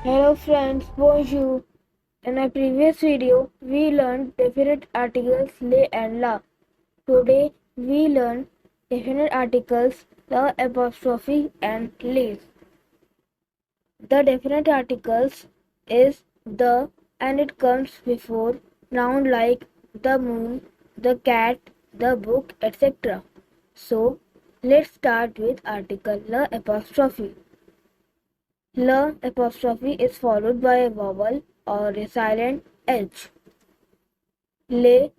Hello friends, bonjour. In our previous video, we learned definite articles le and la. Today, we learn definite articles la apostrophe and les. The definite articles is the and it comes before noun like the moon, the cat, the book, etc. So, let's start with article la apostrophe. L apostrophe is followed by a vowel or a silent H. Le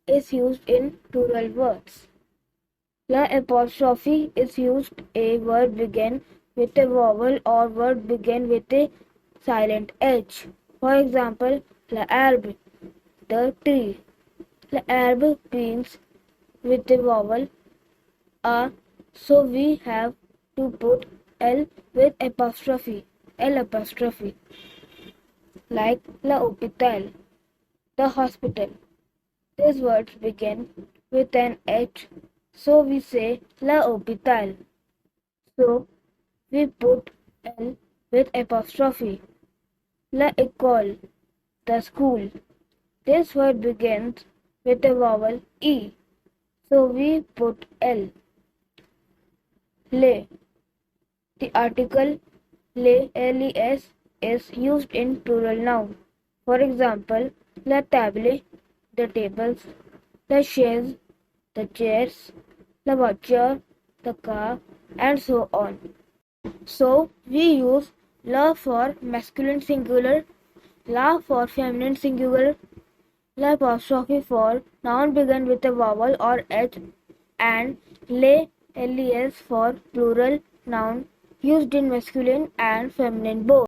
is used in plural words. La apostrophe is used a word begin with a vowel or word begin with a silent H. For example, la herbe, the tree. La herbe begins with a vowel a, so we have to put L with apostrophe, L apostrophe. Like la hospital, the hospital. These words begin with an H, so we say la hospital. So we put L with apostrophe. La école, the school. This word begins with a vowel E, so we put L. Le, the article les, les is used in plural noun. For example, la table, the tables, la chaise, the chairs, la voiture, the car, and so on. So, we use la for masculine singular, la for feminine singular, la apostrophe for noun begun with a vowel or h, and les for plural noun used in masculine and feminine both.